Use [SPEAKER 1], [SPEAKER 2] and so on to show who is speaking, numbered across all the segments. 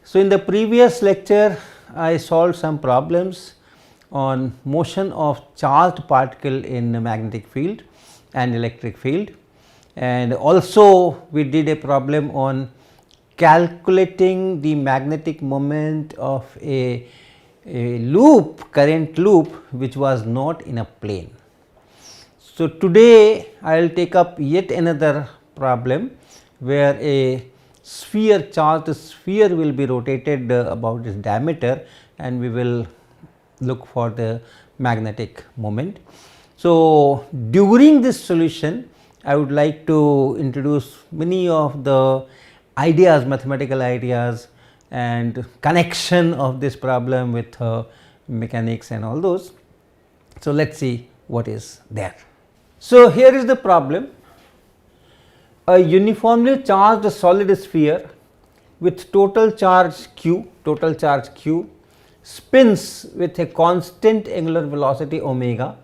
[SPEAKER 1] So, in the previous lecture I solved some problems on motion of charged particle in a magnetic field and electric field, and also we did a problem on calculating the magnetic moment of a loop, current loop, which was not in a plane. So, today I will take up yet another problem where a sphere, charged sphere will be rotated about its diameter, and we will look for the magnetic moment. So, during this solution I would like to introduce many of the ideas, mathematical ideas, and connection of this problem with mechanics and all those. So, let us see what is there. So, here is the problem. A uniformly charged solid sphere with total charge q spins with a constant angular velocity omega.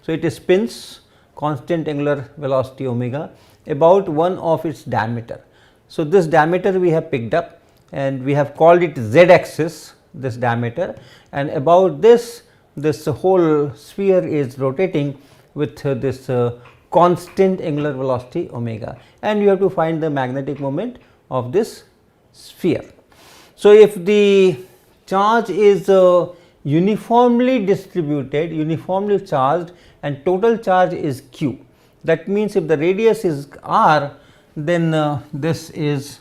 [SPEAKER 1] So, it spins constant angular velocity omega about one of its diameter. So, this diameter we have picked up and we have called it z axis, this diameter, and about this whole sphere is rotating with this constant angular velocity omega, and you have to find the magnetic moment of this sphere. So, if the charge is uniformly distributed, uniformly charged, and total charge is q, that means if the radius is r, then this is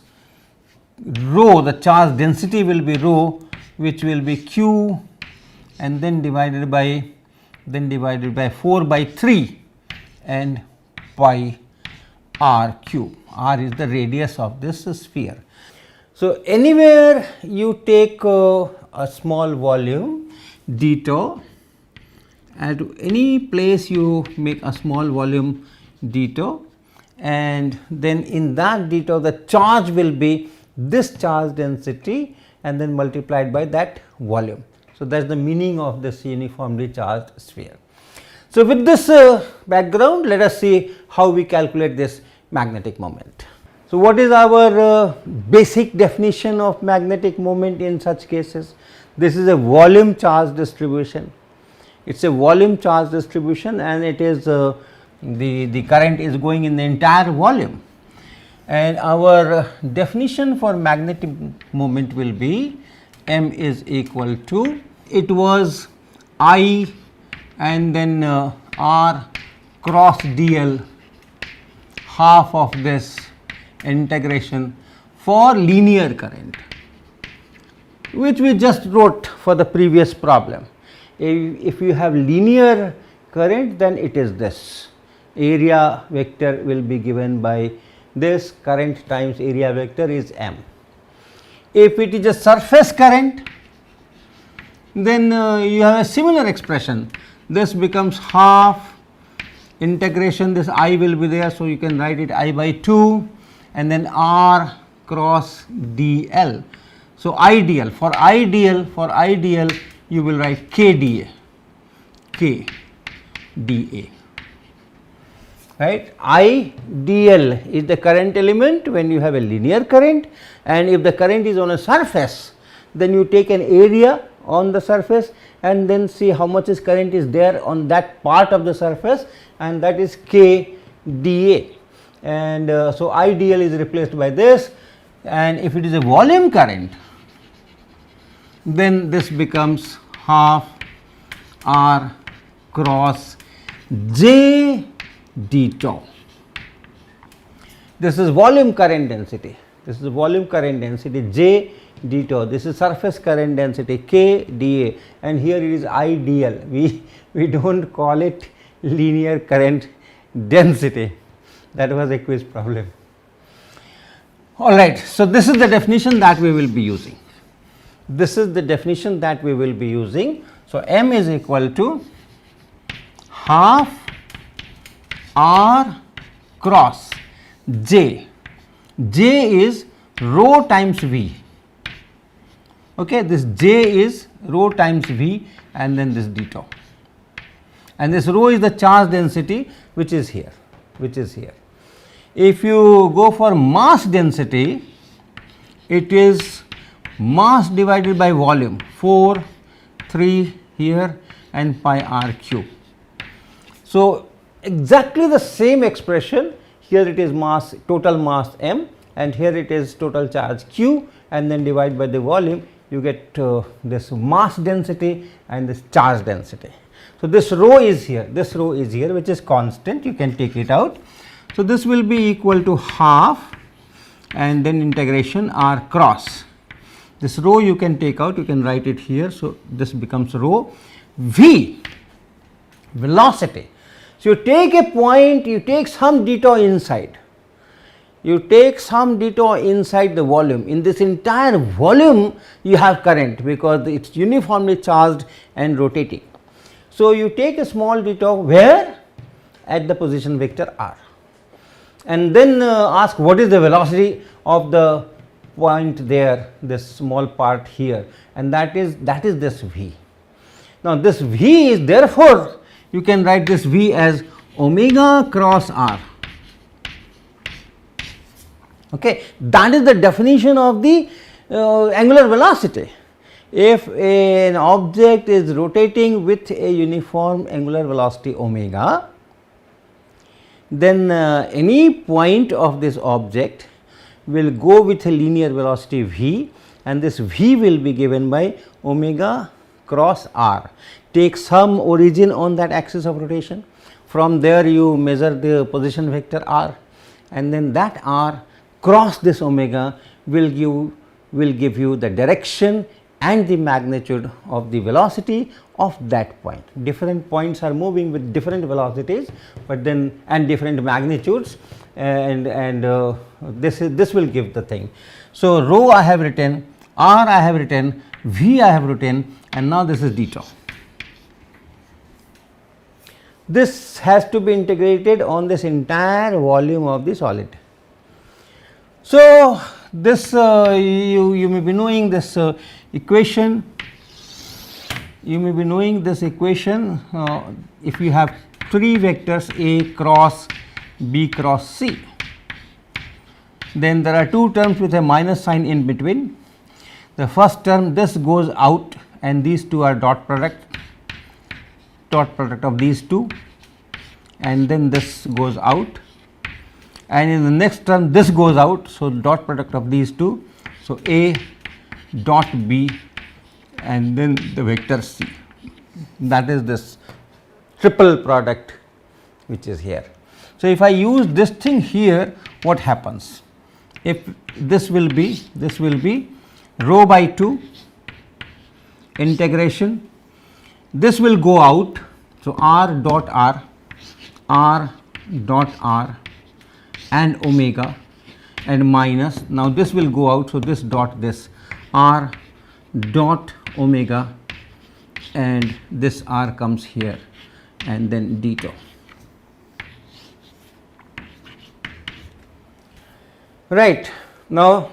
[SPEAKER 1] rho, the charge density will be rho, which will be q and then divided by 4 by 3 and pi r cube. R is the radius of this sphere. So, anywhere you take a small volume detour, at any place you make a small volume detour, and then in that detour the charge will be this charge density and then multiplied by that volume. So, that is the meaning of this uniformly charged sphere. So, with this background, let us see how we calculate this magnetic moment. So, what is our basic definition of magnetic moment in such cases? This is a volume charge distribution. It is a volume charge distribution, and it is the current is going in the entire volume, and our definition for magnetic moment will be m is equal to, it was I and then r cross dl, half of this integration for linear current, which we just wrote for the previous problem. If you have linear current, then it is this area vector will be given by this current times area vector is m. If it is a surface current, then you have a similar expression. This becomes half integration, this I will be there. So, you can write it I by 2 and then r cross dl. So, ideal for ideal you will write k dA, right. I dl is the current element when you have a linear current, and if the current is on a surface, then you take an area on the surface and then see how much is current is there on that part of the surface, and that is k dA. And so, I dl is replaced by this, and if it is a volume current, then this becomes half r cross j d tau. This is volume current density, this is volume current density j d tau, this is surface current density k dA, and here it is I dl, we do not call it linear current density. That was a quiz problem. Alright, so this is the definition that we will be using. This is the definition that we will be using. So, m is equal to half r cross j, j is rho times v, okay, this j is rho times v and then this d tau, and this rho is the charge density which is here. If you go for mass density, it is mass divided by volume 4, 3 here and pi r cube. So, exactly the same expression, here it is mass, total mass m, and here it is total charge q, and then divide by the volume, you get this mass density and this charge density. So, this rho is here, this rho is here, which is constant, you can take it out. So, this will be equal to half and then integration r cross. This rho you can take out, you can write it here. So, this becomes rho v, velocity. So, you take a point, you take some detour inside, you take some detour inside the volume. In this entire volume you have current, because it is uniformly charged and rotating. So, you take a small detour where? At the position vector r, and then ask what is the velocity of the point there, this small part here, and that is this v. Now, this v is, therefore, you can write this v as omega cross r. Okay. That is the definition of the angular velocity. If an object is rotating with a uniform angular velocity omega, then any point of this object will go with a linear velocity v, and this v will be given by omega cross r. Take some origin on that axis of rotation, from there you measure the position vector r, and then that r cross this omega will give you the direction and the magnitude of the velocity of that point. Different points are moving with different velocities, but then and different magnitudes, and this will give the thing. So, rho I have written, r I have written, v I have written, and now this is detour. This has to be integrated on this entire volume of the solid. So, this you may be knowing this equation, you may be knowing this equation if you have 3 vectors A cross B cross C, then there are 2 terms with a minus sign in between. The first term, this goes out and these two are dot product of these two, and then this goes out, and in the next term this goes out. So, dot product of these two. So, A dot B and then the vector C, that is this triple product which is here. So, if I use this thing here, what happens? If this will be rho by 2 integration, this will go out. So, r dot r and omega and minus, now this will go out. So, this dot this r dot omega and this r comes here and then detour. Right. Now,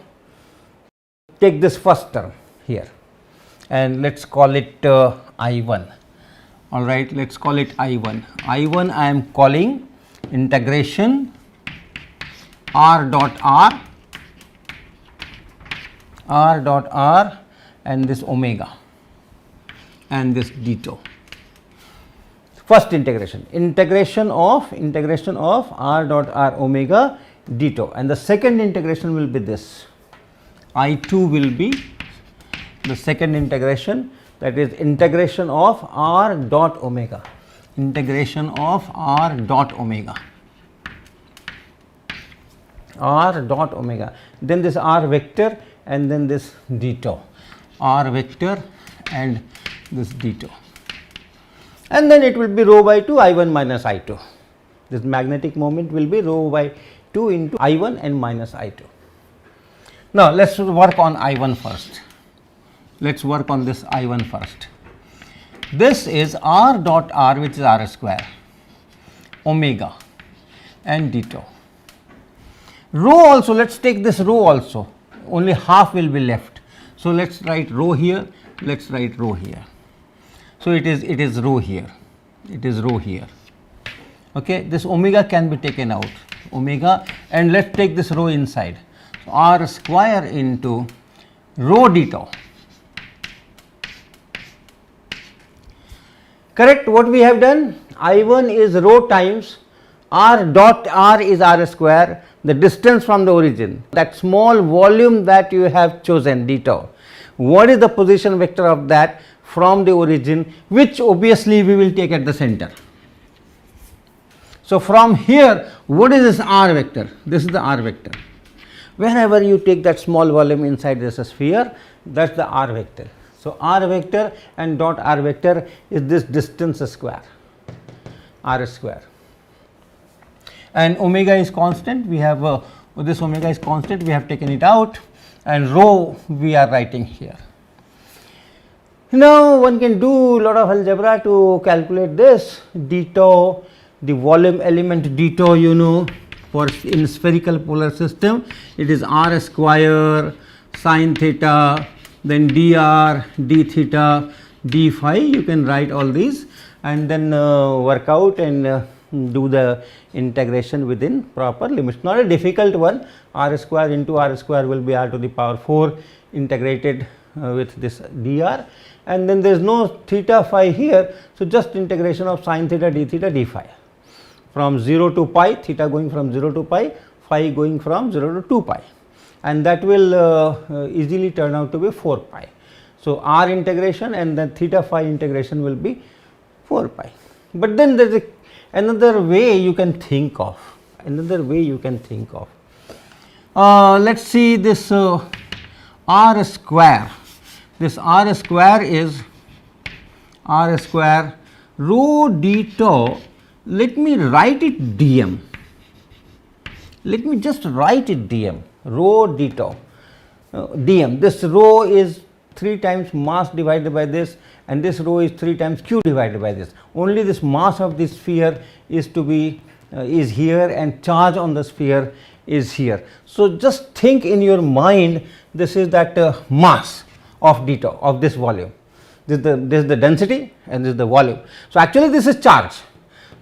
[SPEAKER 1] take this first term here and let us call it I1. All right, let us call it I1. I1 I am calling integration r dot r and this omega and this detour. First integration of r dot r omega detour, and the second integration will be this I2 will be the second integration, that is integration of r dot omega, then this r vector and then this detour, r vector and this detour, and then it will be rho by 2 I1 minus I2. This magnetic moment will be rho by 2 into I1 and minus I2. Now, let us work on I1 first. Let us work on this I1 first. This is r dot r, which is r square, omega and detour. Rho also, let us take this rho also, only half will be left. So, let us write rho here, let us write rho here. So, it is rho here, Okay. This omega can be taken out, omega, and let us take this rho inside. So, r square into rho d tau. Correct, what we have done? I1 is rho times r dot r is r square, the distance from the origin, that small volume that you have chosen d tau. What is the position vector of that from the origin, which obviously we will take at the center. So, from here what is this r vector? This is the r vector. Wherever you take that small volume inside this sphere, that is the r vector. So, r vector and dot r vector is this distance square, r square, and omega is constant. We have this omega is constant, we have taken it out, and rho we are writing here. Now, one can do lot of algebra to calculate this d tau, the volume element d tau, you know, for in spherical polar system it is r square sin theta, then dr, d theta, d phi. You can write all these and then work out and do the integration within proper limits. Not a difficult one. R square into r square will be r to the power 4 integrated with this dr, and then there is no theta phi here. So, just integration of sin theta d theta d phi from 0 to pi, theta going from 0 to pi, phi going from 0 to 2 pi, and that will easily turn out to be 4 pi. So, r integration and then theta phi integration will be 4 pi. But then there is another way you can think of, let us see this r square. This r square is r square rho d tau. Let me write it dm. Let me just write it dm, rho d tau, dm. This rho is 3 times mass divided by this, and this rho is 3 times q divided by this. Only this mass of this sphere is to be is here, and charge on the sphere is here. So, just think in your mind, this is that mass of d tau of this volume. This is the density and this is the volume. So, actually this is charge,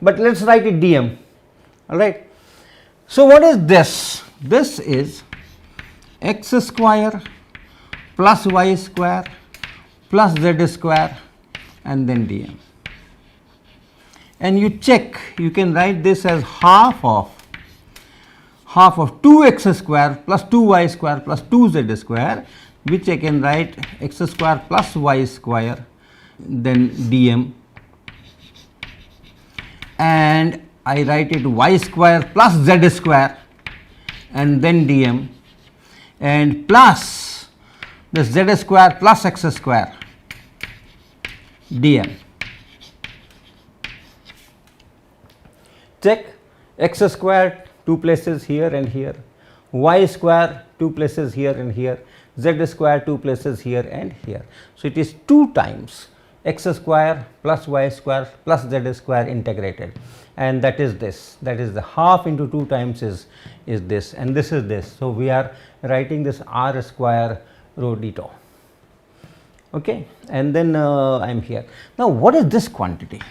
[SPEAKER 1] but let us write it dm, all right. So, what is this? This is x square plus y square plus z square and then dm. And you check, you can write this as half of 2x square plus 2y square plus 2z square, which I can write x square plus y square then dm, and I write it y square plus z square and then dm, and plus the z square plus x square dm. Check, x square 2 places here and here, y square 2 places here and here, z square 2 places here and here. So, it is 2 times x square plus y square plus z square integrated, and that is this, that is the half into 2 times is this, and this is this. So, we are writing this r square rho d tau, okay. And then I am here. Now, what is this quantity?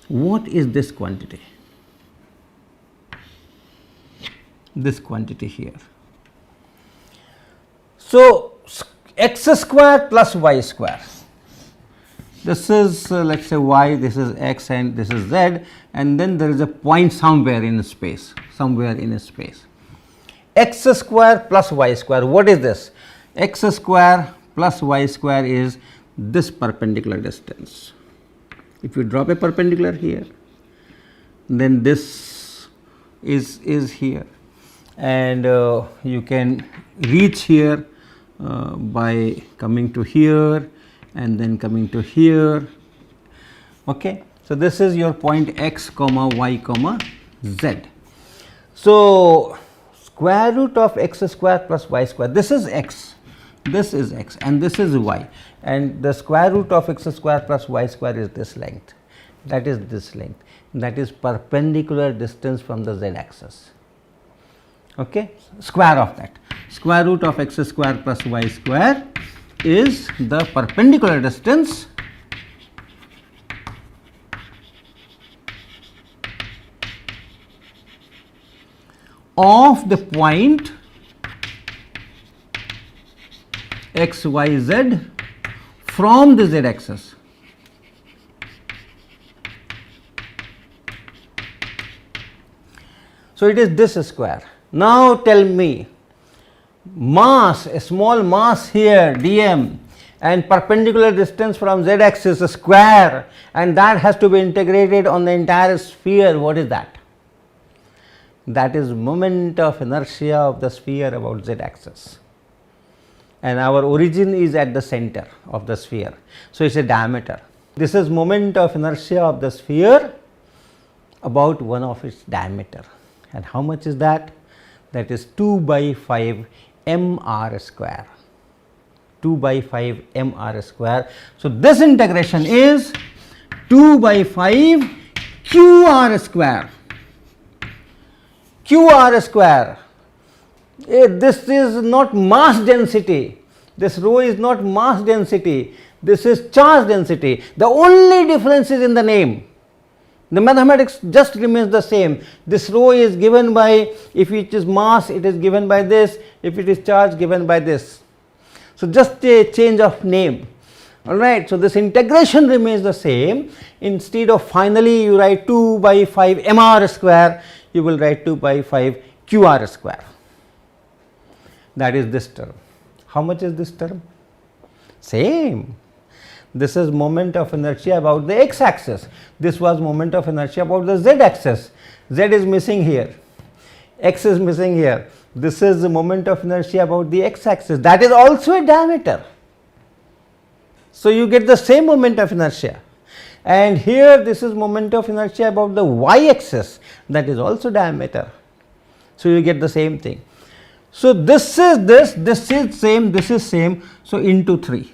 [SPEAKER 1] What is this quantity? This quantity here. So, x square plus y square. This is let us say y, this is x and this is z, and then there is a point somewhere in space, x square plus y square. What is this? X square plus y square is this perpendicular distance. If you drop a perpendicular here, then this is here, and you can reach here by coming to here and then coming to here, okay. So, this is your point x comma y comma z. So, square root of x square plus y square, this is x, and this is y, and the square root of x square plus y square is this length, that is this length, that is perpendicular distance from the z axis, okay. Square of that, square root of x square plus y square is the perpendicular distance of the point x, y, z from the z axis. So it is this square. Now tell me, mass, a small mass here dm and perpendicular distance from z axis square, and that has to be integrated on the entire sphere. What is that? That is moment of inertia of the sphere about z axis, and our origin is at the center of the sphere. So it is a diameter. This is moment of inertia of the sphere about one of its diameter. And how much is that? That is 2 by 5 mr square. 2 by 5 mr square. So this integration is 2 by 5 qr square. Qr square. This is not mass density. This rho is not mass density. This is charge density. The only difference is in the name. The mathematics just remains the same. This rho is given by, if it is mass, it is given by this, if it is charge, given by this. So just a change of name. Alright, so this integration remains the same. Instead of finally you write 2 by 5 mr square, you will write 2 by 5 qr square. That is this term. How much is this term? Same. This is moment of inertia about the x axis. This was moment of inertia about the z axis. Z is missing here, x is missing here. This is the moment of inertia about the x axis. That is also a diameter. So you get the same moment of inertia. And here this is moment of inertia about the y axis, that is also diameter. So you get the same thing. So this is this is same, this is same. So into 3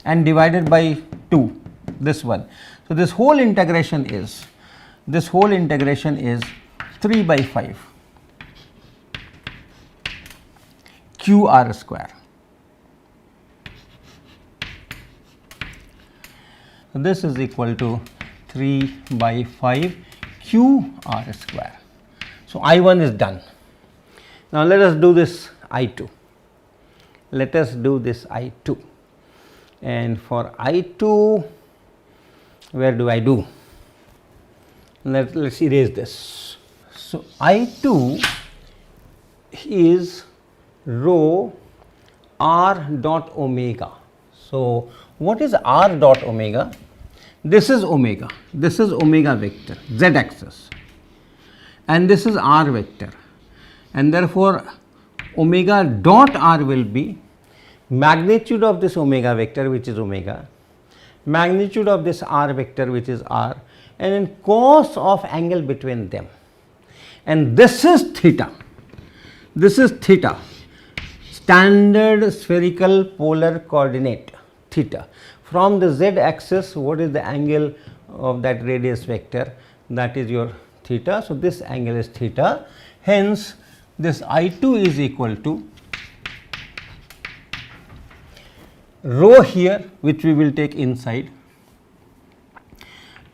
[SPEAKER 1] and divided by 2, this one. So this whole integration is 3 by 5 qr square. So this is equal to 3 by 5 qr square. So I1 is done. Now let us do this I2. Let us do this I2, and for I2, where do I do? Let's erase this. So I2 is rho r dot omega. So what is r dot omega? This is omega vector, z axis, and this is r vector, and therefore omega dot r will be magnitude of this omega vector, which is omega, magnitude of this r vector, which is r, and then cos of angle between them. And this is theta. This is theta, standard spherical polar coordinate theta. From the z axis, what is the angle of that radius vector? That is your theta. So this angle is theta. Hence this I2 is equal to rho here, which we will take inside,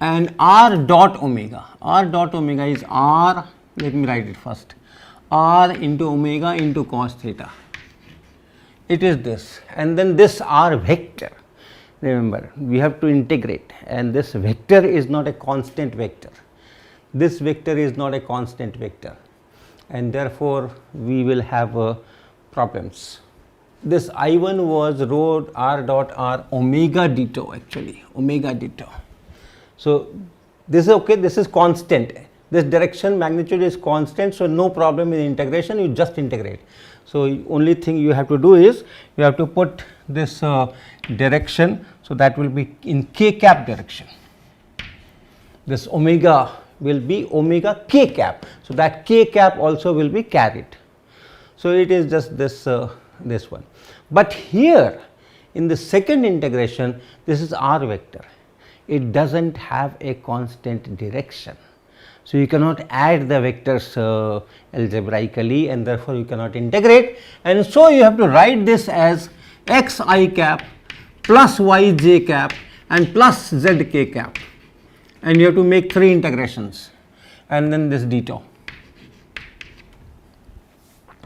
[SPEAKER 1] and r dot omega. R dot omega is r, let me write it first, r into omega into cos theta. It is this, and then this r vector. Remember, we have to integrate, and this vector is not a constant vector. This vector is not a constant vector, and therefore we will have problems. This I1 was rho r dot r omega ditto, actually omega ditto. So this is okay, this is constant, this direction magnitude is constant, so no problem in integration, you just integrate. So only thing you have to do is you have to put this direction, so that will be in k cap direction. This omega will be omega k cap, so that k cap also will be carried. So it is just this this one. But here in the second integration, this is r vector, it does not have a constant direction. So you cannot add the vectors algebraically, and therefore you cannot integrate, and so you have to write this as x I cap plus y j cap and plus z k cap, and you have to make 3 integrations, and then this ditto.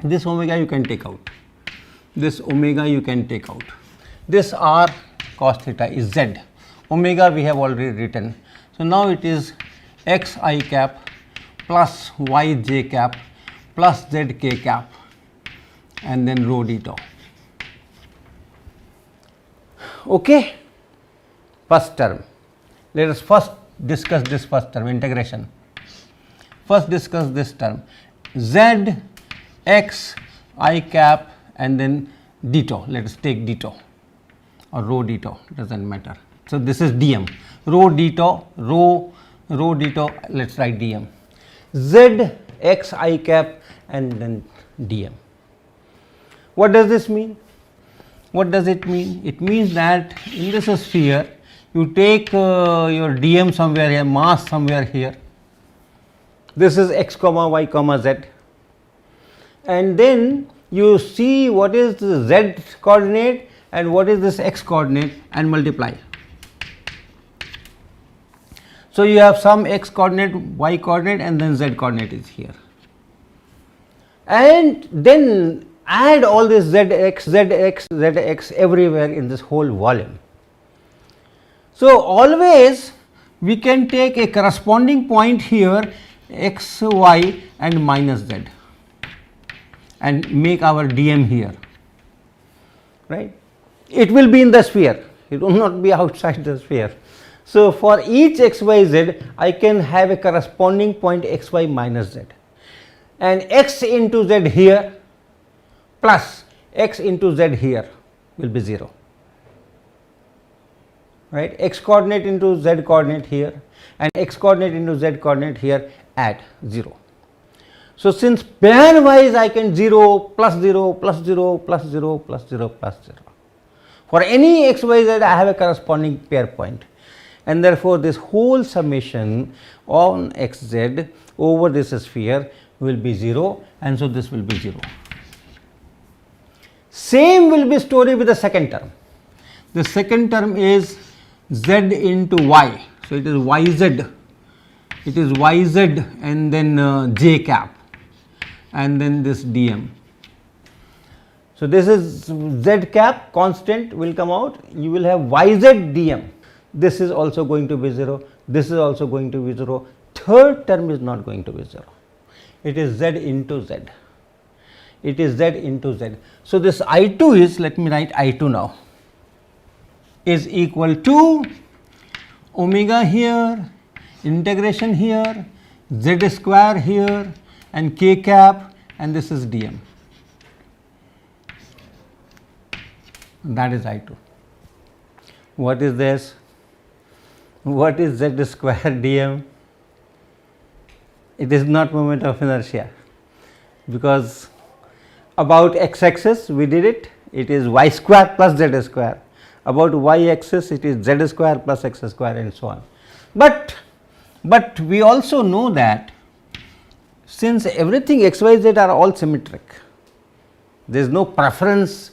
[SPEAKER 1] This omega you can take out. this omega you can take out. This r cos theta is z, omega we have already written. So, now it is x I cap plus y j cap plus z k cap and then rho d tau. Okay. First term. Let us first discuss this first term, integration. First discuss this term, z x I cap and then d tau. Let us take d tau or rho d tau, does not matter. So, this is dm, rho d tau, rho d tau, let us write dm, z x I cap and then dm. What does this mean? What does it mean? It means that in this sphere you take your dm somewhere here, mass somewhere here, this is x comma y comma z, and then you see what is the z coordinate and what is this x coordinate and multiply. So, you have some x coordinate, y coordinate and then z coordinate is here, and then add all this zx everywhere in this whole volume. So, always we can take a corresponding point here x y and minus z and make our dm here, right. It will be in the sphere, it will not be outside the sphere. So, for each x y z I can have a corresponding point x y minus z, and x into z here plus x into z here will be 0, right. X coordinate into z coordinate here and x coordinate into z coordinate here at 0. So, since pair wise I can 0 plus 0 plus 0 plus 0 plus 0 plus 0. For any x y z I have a corresponding pair point, and therefore, this whole summation on x z over this sphere will be 0, and so this will be 0. Same will be story with the second term. The second term is z into y. So, it is yz, it is yz and then j cap and then this dm. So, this is z cap constant will come out, you will have yz dm. This is also going to be 0, this is also going to be 0, third term is not going to be 0, it is z into z, it is z into z. So, this I 2 is, let me write I 2 now, is equal to omega here, integration here, z square here and k cap, and this is dm, that is I 2. What is this? What is z square dm? It is not moment of inertia, because about x axis we did it, it is y square plus z square, about y axis it is z square plus x square and so on. But we also know that since everything x y z are all symmetric, there is no preference,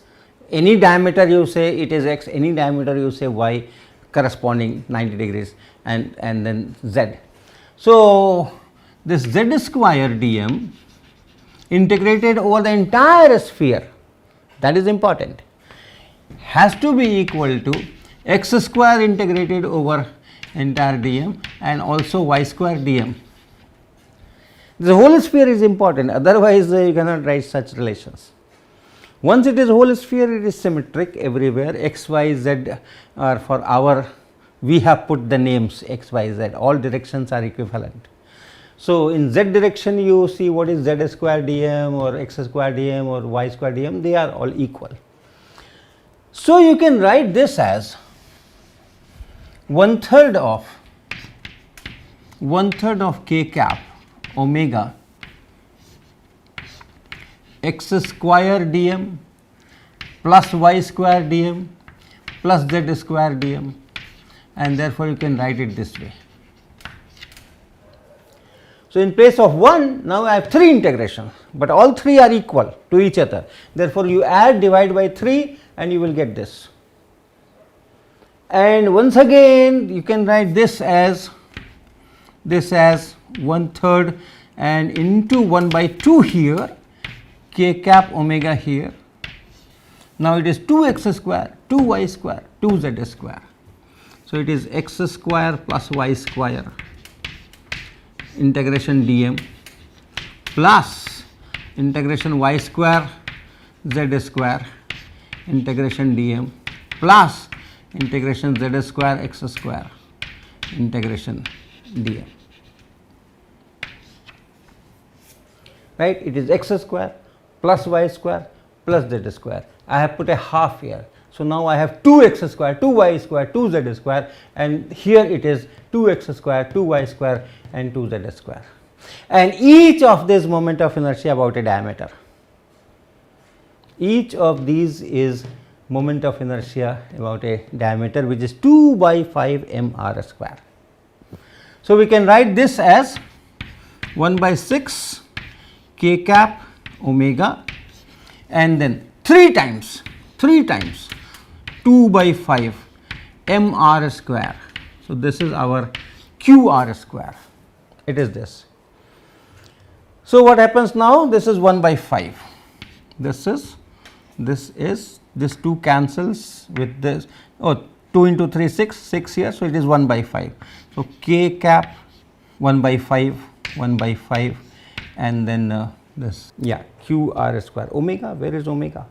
[SPEAKER 1] any diameter you say it is x, any diameter you say y corresponding 90 degrees and then z. So, this z square dm integrated over the entire sphere, that is important, has to be equal to x square integrated over entire dm and also y square dm. The whole sphere is important, otherwise you cannot write such relations. Once it is whole sphere, it is symmetric everywhere, x, y, z are for our, we have put the names x, y, z, all directions are equivalent. So, in z direction you see what is z square dm or x square dm or y square dm, they are all equal. So, you can write this as 1/3 of k cap omega x square dm plus y square dm plus z square dm, and therefore, you can write it this way. So, in place of 1, now I have 3 integrations, but all 3 are equal to each other. Therefore, you add divide by 3 and you will get this. And once again you can write this as 1/3 and into 1/2 here, k cap omega here, Now it is 2x square, 2y square, 2z square. So it is x square plus y square integration dm plus integration y square z square integration dm plus integration z square x square integration dm. Right, it is x square plus y square plus z square. I have put a half here. So now I have 2x square, 2y square, 2z square, and here it is 2x square, 2y square and 2z square. And each of this moment of inertia about a diameter. Each of these is moment of inertia about a diameter, which is 2 by 5 mr square. So we can write this as 1 by 6 k cap omega, and then 3 times 2 by 5 mr square. So this is our qr square. It is this. So what happens now? This is 1 by 5. This 2 cancels with this. Oh, 2 into 3 6 here. So it is 1 by 5. So k cap 1 by 5 and then this, yeah, qr square. Omega, where is omega?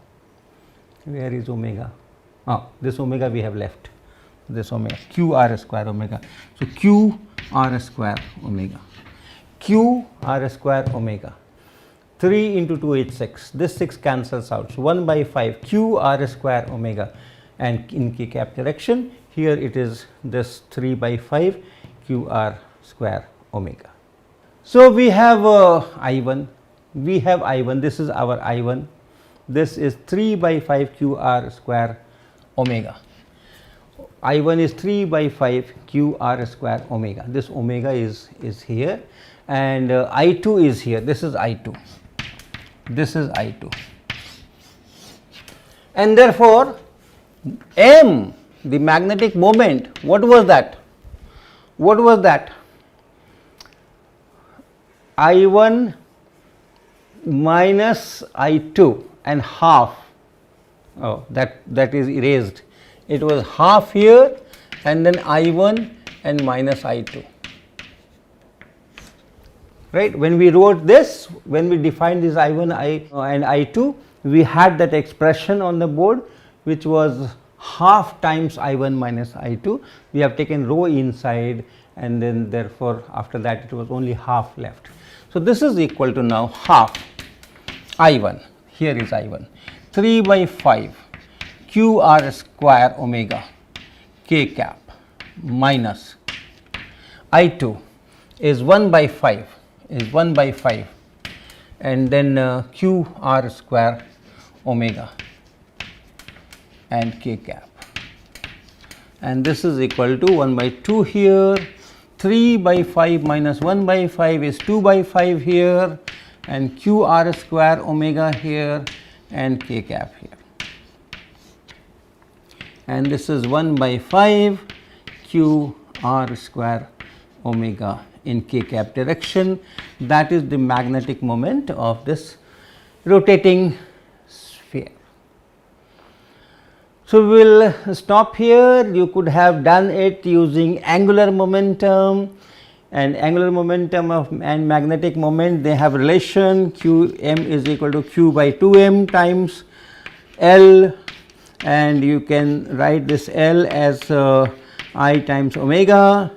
[SPEAKER 1] Where is omega? Oh, this omega we have left. This omega, qr square omega. So qr square omega. qr square omega. 3 into 2 is 6. This 6 cancels out. So 1 by 5 qr square omega, and in k cap direction here it is this 3 by 5 qr square omega. So we have I1. We have I1, this is our I1, this is 3 by 5 qr square omega. I1 is 3 by 5 qr square omega. This omega is here, and I2 is here. This is I2. This is I2. And therefore, M, the magnetic moment, what was that? What was that? I1 minus I2 and half. Oh, that is erased. It was half here and then I1 and minus I2. Right? When we wrote this, when we defined this I1 and I2, we had that expression on the board which was half times I1 minus I2. We have taken rho inside, and then therefore after that it was only half left. So this is equal to now half I1, here is I1, 3 by 5 qr square omega k cap minus I2 is 1 by 5, and then qr square omega and k cap, and this is equal to 1 by 2 here, 3 by 5 minus 1 by 5 is 2 by 5 here, and qr square omega here and k cap here, and this is 1 by 5 qr square omega in k cap direction. That is the magnetic moment of this rotating sphere. So we will stop here. You could have done it using angular momentum, and angular momentum and magnetic moment, they have relation. Qm is equal to q by 2m times L, and you can write this L as I times omega,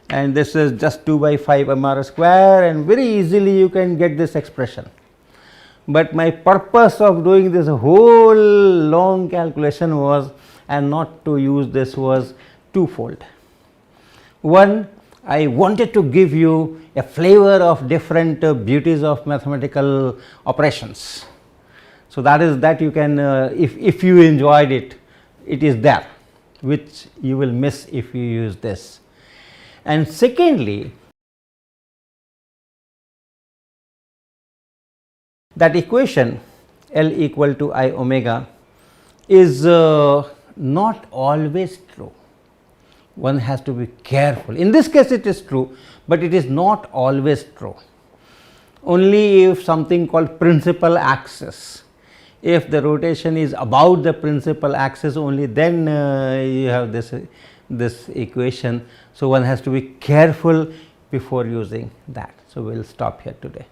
[SPEAKER 1] and this is just 2 by 5 mr square, and very easily you can get this expression. But my purpose of doing this whole long calculation was, and not to use this, was twofold. One, I wanted to give you a flavor of different beauties of mathematical operations. So that is that you can, if you enjoyed it, it is there, which you will miss if you use this. And secondly, that equation L equal to I omega is not always true. One has to be careful. In this case it is true, but it is not always true. Only if something called principal axis If the rotation is about the principal axis only, then you have this equation. So, one has to be careful before using that. So, we will stop here today.